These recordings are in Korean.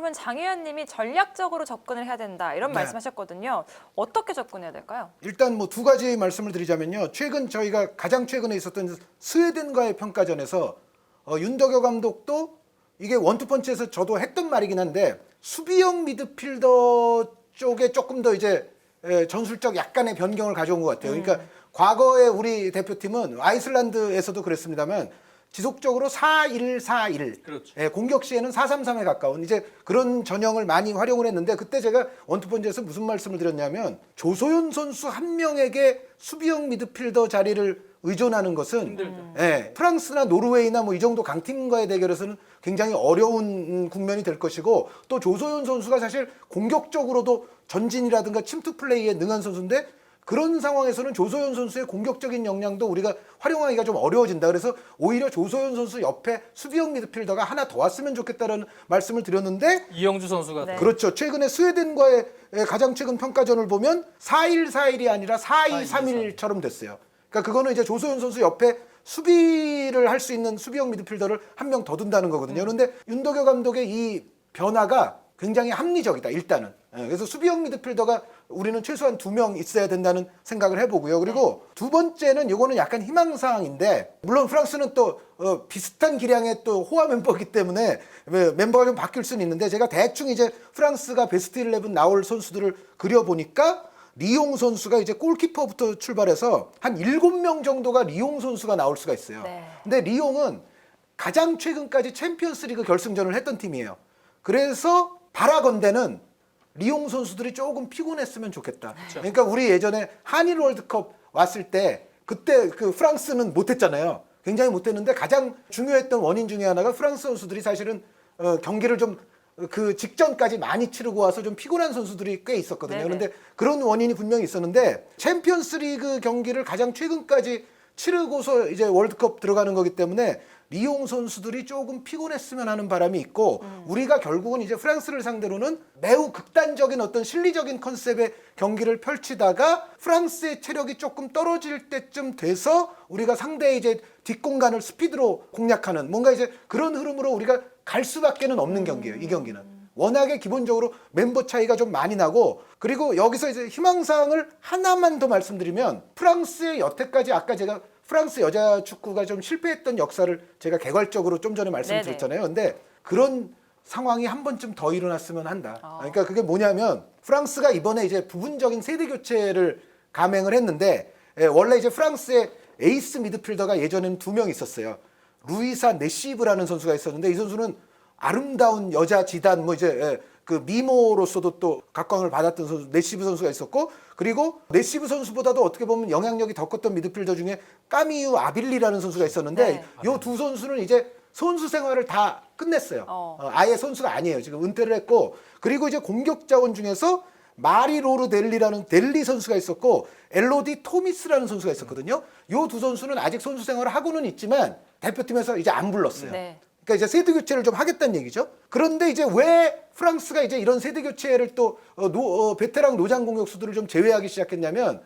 그러면 장 의원님이 전략적으로 접근을 해야 된다 이런 네. 말씀하셨거든요. 어떻게 접근해야 될까요? 일단 뭐 두 가지 말씀을 드리자면요. 최근 저희가 가장 최근에 있었던 스웨덴과의 평가전에서 윤덕여 감독도 이게 원투펀치에서 저도 했던 말이긴 한데 수비형 미드필더 쪽에 조금 더 이제 전술적 약간의 변경을 가져온 것 같아요. 그러니까 과거에 우리 대표팀은 아이슬란드에서도 그랬습니다만 지속적으로 4-1-4-1 그렇죠. 공격 시에는 4-3-3에 가까운 이제 그런 전형을 많이 활용을 했는데 그때 제가 원투펀치에서 무슨 말씀을 드렸냐면 조소연 선수 한 명에게 수비형 미드필더 자리를 의존하는 것은 프랑스나 노르웨이나 뭐 이 정도 강팀과의 대결에서는 굉장히 어려운 국면이 될 것이고 또 조소연 선수가 사실 공격적으로도 전진이라든가 침투 플레이에 능한 선수인데 그런 상황에서는 조소연 선수의 공격적인 역량도 우리가 활용하기가 좀 어려워진다. 그래서 오히려 조소연 선수 옆에 수비형 미드필더가 하나 더 왔으면 좋겠다라는 말씀을 드렸는데 이영주 선수가 네. 그렇죠. 최근에 스웨덴과의 가장 최근 평가전을 보면 4-1-4-1이 아니라 4-2-3-1처럼 됐어요. 그러니까 그거는 이제 조소연 선수 옆에 수비를 할 수 있는 수비형 미드필더를 한 명 더 둔다는 거거든요. 그런데 윤덕여 감독의 이 변화가 굉장히 합리적이다. 일단은. 그래서 수비형 미드필더가 우리는 최소한 2명 있어야 된다는 생각을 해보고요. 그리고 두 번째는 이거는 약간 희망사항인데 물론 프랑스는 또 비슷한 기량의 또 호화 멤버이기 때문에 멤버가 좀 바뀔 수는 있는데 제가 대충 이제 프랑스가 베스트 11 나올 선수들을 그려보니까 리용 선수가 이제 골키퍼부터 출발해서 한 7명 정도가 리용 선수가 나올 수가 있어요. 네. 근데 리용은 가장 최근까지 챔피언스리그 결승전을 했던 팀이에요. 그래서 바라건대는 리용 선수들이 조금 피곤했으면 좋겠다. 그러니까 우리 예전에 한일 월드컵 왔을 때 그때 그 프랑스는 못했잖아요. 굉장히 못했는데 가장 중요했던 원인 중에 하나가 프랑스 선수들이 사실은 경기를 좀 그 직전까지 많이 치르고 와서 좀 피곤한 선수들이 꽤 있었거든요. 네네. 그런데 그런 원인이 분명히 있었는데 챔피언스리그 경기를 가장 최근까지 치르고서 이제 월드컵 들어가는 거기 때문에 리용 선수들이 조금 피곤했으면 하는 바람이 있고 우리가 결국은 이제 프랑스를 상대로는 매우 극단적인 어떤 실리적인 컨셉의 경기를 펼치다가 프랑스의 체력이 조금 떨어질 때쯤 돼서 우리가 상대의 이제 뒷공간을 스피드로 공략하는 뭔가 이제 그런 흐름으로 우리가 갈 수밖에는 없는 경기예요. 이 경기는. 워낙에 기본적으로 멤버 차이가 좀 많이 나고 그리고 여기서 이제 희망사항을 하나만 더 말씀드리면 프랑스의 여태까지 아까 제가 프랑스 여자 축구가 좀 실패했던 역사를 제가 개괄적으로 좀 전에 말씀드렸잖아요. 근데 그런 상황이 한 번쯤 더 일어났으면 한다. 그러니까 그게 뭐냐면 프랑스가 이번에 이제 부분적인 세대 교체를 감행을 했는데 원래 이제 프랑스의 에이스 미드필더가 예전에는 2명 있었어요. 루이사 네시브라는 선수가 있었는데 이 선수는 아름다운 여자 지단 뭐 이제 그 미모로서도 또 각광을 받았던 선수 네시브 선수가 있었고 그리고 네시브 선수보다도 어떻게 보면 영향력이 더 컸던 미드필더 중에 까미유 아빌리라는 선수가 있었는데 네. 요 두 선수는 이제 선수 생활을 다 끝냈어요. 아예 선수가 아니에요. 지금 은퇴를 했고 그리고 이제 공격 자원 중에서 마리로르 델리라는 델리 선수가 있었고 엘로디 토미스라는 선수가 있었거든요. 요 두 선수는 아직 선수 생활을 하고는 있지만 대표팀에서 이제 안 불렀어요. 네. 그러니까 이제 세대 교체를 좀 하겠다는 얘기죠. 그런데 이제 왜 프랑스가 이제 이런 세대 교체를 또 베테랑 노장 공격수들을 좀 제외하기 시작했냐면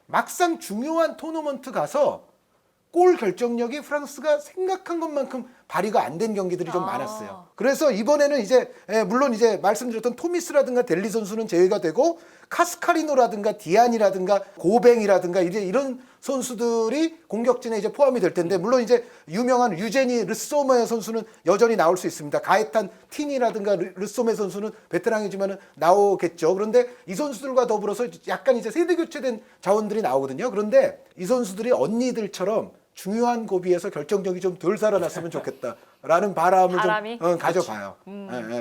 막상 중요한 토너먼트 가서 골 결정력이 프랑스가 생각한 것만큼 발휘가 안 된 경기들이 좀 많았어요. 그래서 이번에는 이제 물론 이제 말씀드렸던 토미스라든가 델리 선수는 제외가 되고 카스카리노라든가 디안이라든가 고뱅이라든가 이제 이런 선수들이 공격진에 이제 포함이 될 텐데 물론 이제 유명한 유제니 르소메 선수는 여전히 나올 수 있습니다. 가에탄 티니라든가 르소메 선수는 베테랑이지만은 나오겠죠. 그런데 이 선수들과 더불어서 약간 이제 세대 교체된 자원들이 나오거든요. 그런데 이 선수들이 언니들처럼 중요한 고비에서 결정력이 좀 덜 살아났으면 좋겠다라는 바람을 좀 가져봐요.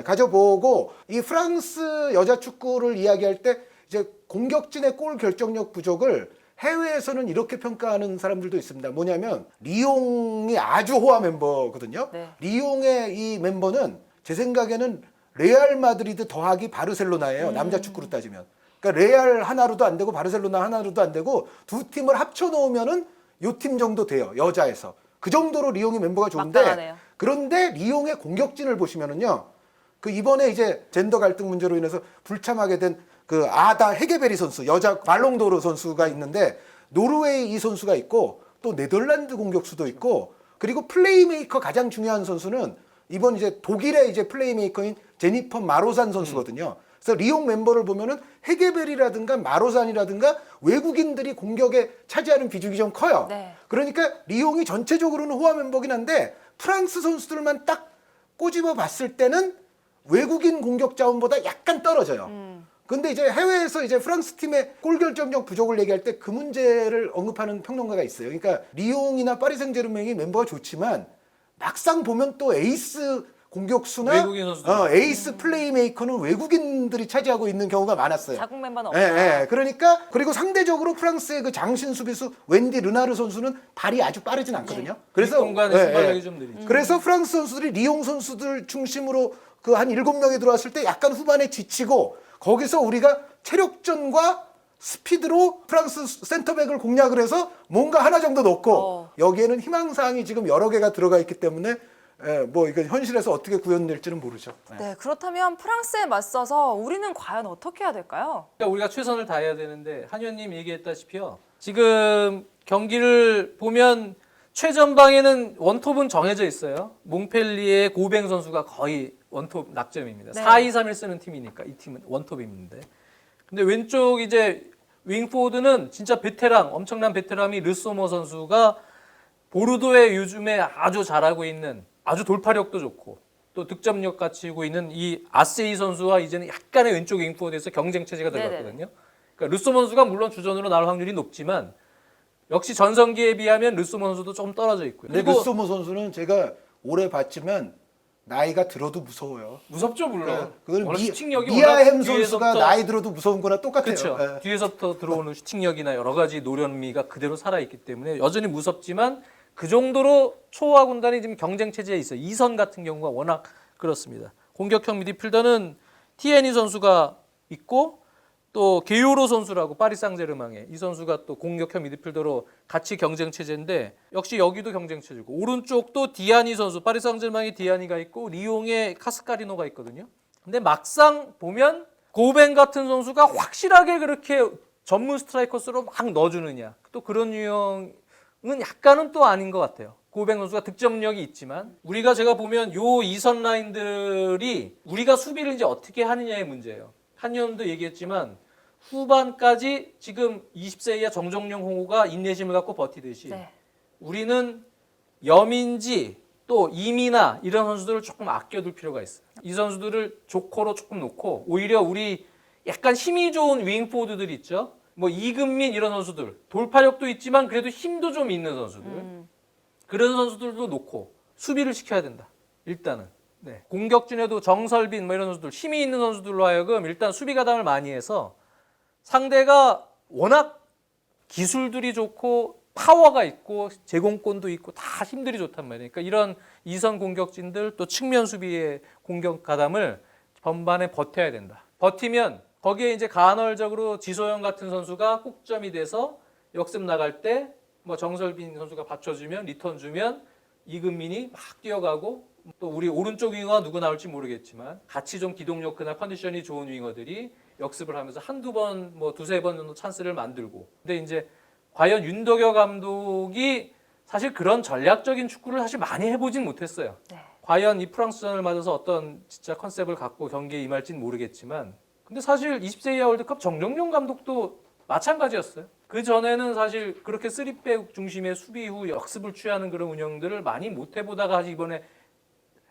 가져보고 이 프랑스 여자 축구를 이야기할 때 이제 공격진의 골 결정력 부족을 해외에서는 이렇게 평가하는 사람들도 있습니다. 뭐냐면 리옹이 아주 호화 멤버거든요. 네. 리옹의 이 멤버는 제 생각에는 레알 마드리드 더하기 바르셀로나예요. 남자 축구로 따지면. 그러니까 레알 하나로도 안 되고 바르셀로나 하나로도 안 되고 두 팀을 합쳐 놓으면은 요 팀 정도 돼요. 여자에서. 그 정도로 리옹이 멤버가 좋은데 막강하네요. 그런데 리옹의 공격진을 보시면은요. 그 이번에 이제 젠더 갈등 문제로 인해서 불참하게 된 그 아다 헤게베리 선수, 여자 발롱도르 선수가 있는데 노르웨이 이 선수가 있고 또 네덜란드 공격수도 있고 그리고 플레이메이커 가장 중요한 선수는 이번 이제 독일의 이제 플레이메이커인 제니퍼 마로산 선수거든요. 그래서 리옹 멤버를 보면은 헤게벨이라든가 마로산이라든가 외국인들이 공격에 차지하는 비중이 좀 커요. 네. 그러니까 리옹이 전체적으로는 호화 멤버긴 한데 프랑스 선수들만 딱 꼬집어 봤을 때는 외국인 공격 자원보다 약간 떨어져요. 근데 이제 해외에서 이제 프랑스 팀의 골 결정력 부족을 얘기할 때 그 문제를 언급하는 평론가가 있어요. 그러니까 리옹이나 파리 생제르맹이 멤버가 좋지만 막상 보면 또 에이스 공격수나 외국인 선수들. 에이스 플레이메이커는 외국인들이 차지하고 있는 경우가 많았어요. 자국 멤버는 예, 없다. 예. 그러니까 그리고 상대적으로 프랑스의 그 장신 수비수 웬디 르나르 선수는 발이 아주 빠르진 않거든요. 그래서 공간의 순발력이 좀 느리죠. 그래서 프랑스 선수들이 리옹 선수들 중심으로 그 한 7명이 들어왔을 때 약간 후반에 지치고 거기서 우리가 체력전과 스피드로 프랑스 센터백을 공략을 해서 뭔가 하나 정도 넣고 여기에는 희망사항이 지금 여러 개가 들어가 있기 때문에 뭐 이건 현실에서 어떻게 구현될지는 모르죠. 네, 그렇다면 프랑스에 맞서서 우리는 과연 어떻게 해야 될까요? 그러니까 우리가 최선을 다해야 되는데 한 의원님 얘기했다시피요. 지금 경기를 보면 최전방에는 원톱은 정해져 있어요. 몽펠리에 고뱅 선수가 거의 원톱 낙점입니다. 네. 4-2-3-1 쓰는 팀이니까 이 팀은 원톱인데. 근데 왼쪽 이제 윙포드는 진짜 베테랑, 엄청난 베테랑이 르소모 선수가 보르도에 요즘에 아주 잘하고 있는 아주 돌파력도 좋고 또 득점력 갖추고 있는 이 아세이 선수와 이제는 약간의 왼쪽 윙포드에서 경쟁 체제가 들어갔거든요. 그러니까 르소모 선수가 물론 주전으로 나올 확률이 높지만 역시 전성기에 비하면 르소모 선수도 조금 떨어져 있고요. 근데 그리고 르소모 선수는 제가 오래 봤지만 나이가 들어도 무서워요. 무섭죠 물론. 그건 워낙 슈팅력이 미아햄 워낙 선수가 뒤에서부터- 나이 들어도 무서운 거나 똑같아요. 그렇죠. 예. 뒤에서부터 들어오는 슈팅력이나 여러 가지 노련미가 그대로 살아있기 때문에 여전히 무섭지만 그 정도로 초호화 군단이 지금 경쟁 체제에 있어요. 이선 같은 경우가 워낙 그렇습니다. 공격형 미드필더는 티에니 선수가 있고 또 게요로 선수라고 파리 상제르맹에 이 선수가 또 공격형 미드필더로 같이 경쟁 체제인데 역시 여기도 경쟁 체제고 오른쪽도 디아니 선수 파리 상제르맹에 디아니가 있고 리옹에 카스카리노가 있거든요. 근데 막상 보면 고벤 같은 선수가 확실하게 그렇게 전문 스트라이커스로 막 넣어주느냐 또 그런 유형은 약간은 또 아닌 것 같아요. 고뱅 선수가 득점력이 있지만 우리가 제가 보면 요 이선 라인들이 우리가 수비를 이제 어떻게 하느냐의 문제예요. 한의원도 얘기했지만 후반까지 지금 20세 이하 정정용 홍호가 인내심을 갖고 버티듯이 네. 우리는 염인지 또 이미나 이런 선수들을 조금 아껴둘 필요가 있어요. 이 선수들을 조커로 조금 놓고 오히려 우리 약간 힘이 좋은 윙포드들 있죠. 뭐 이금민 이런 선수들 돌파력도 있지만 그래도 힘도 좀 있는 선수들 그런 선수들도 놓고 수비를 시켜야 된다. 일단은 네. 공격진에도 정설빈 뭐 이런 선수들 힘이 있는 선수들로 하여금 일단 수비 가담을 많이 해서 상대가 워낙 기술들이 좋고 파워가 있고 제공권도 있고 다 힘들이 좋단 말이에요. 그러니까 이런 이선 공격진들 또 측면 수비의 공격 가담을 전반에 버텨야 된다. 버티면 거기에 이제 간헐적으로 지소영 같은 선수가 꼭점이 돼서 역습 나갈 때 뭐 정설빈 선수가 받쳐주면 리턴 주면 이금민이 막 뛰어가고 또 우리 오른쪽 윙어가 누구 나올지 모르겠지만 같이 좀 기동력이나 컨디션이 좋은 윙어들이 역습을 하면서 한두 번, 뭐 두세 번 정도 찬스를 만들고 근데 이제 과연 윤덕여 감독이 사실 그런 전략적인 축구를 사실 많이 해보진 못했어요. 네. 과연 이 프랑스전을 맞아서 어떤 진짜 컨셉을 갖고 경기에 임할지는 모르겠지만 근데 사실 20세 이하 월드컵 정정용 감독도 마찬가지였어요. 그 전에는 사실 그렇게 3백 중심의 수비 후 역습을 취하는 그런 운영들을 많이 못 해보다가 이번에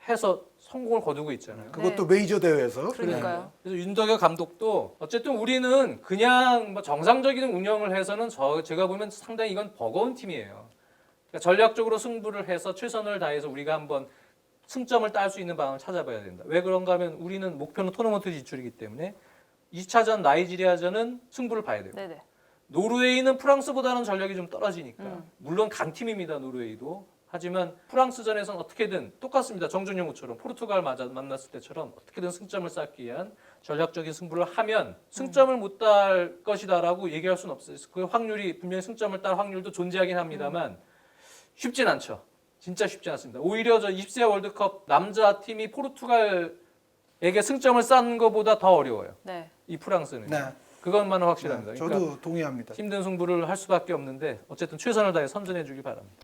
해서 성공을 거두고 있잖아요. 그것도 메이저 대회에서. 그러니까요. 그래서 윤덕여 감독도 어쨌든 우리는 그냥 뭐 정상적인 운영을 해서는 제가 보면 상당히 이건 버거운 팀이에요. 그러니까 전략적으로 승부를 해서 최선을 다해서 우리가 한번 승점을 딸 수 있는 방안을 찾아봐야 된다. 왜 그런가 하면 우리는 목표는 토너먼트 진출이기 때문에 2차전 나이지리아전은 승부를 봐야 돼요. 네네. 노르웨이는 프랑스보다는 전력이 좀 떨어지니까 물론 강팀입니다. 노르웨이도. 하지만 프랑스전에서는 어떻게든 똑같습니다. 정준영우처럼 포르투갈 만났을 때처럼 어떻게든 승점을 쌓기 위한 전략적인 승부를 하면 승점을 못 딸 것이다라고 얘기할 수는 없어요. 그 확률이 분명히 승점을 딸 확률도 존재하긴 합니다만 쉽진 않죠. 진짜 쉽지 않습니다. 오히려 저 20세 월드컵 남자 팀이 포르투갈에게 승점을 쌓는 것보다 더 어려워요. 네. 이 프랑스는. 네. 그것만은 확실합니다. 저도 동의합니다. 힘든 승부를 할 수밖에 없는데 어쨌든 최선을 다해 선전해 주길 바랍니다.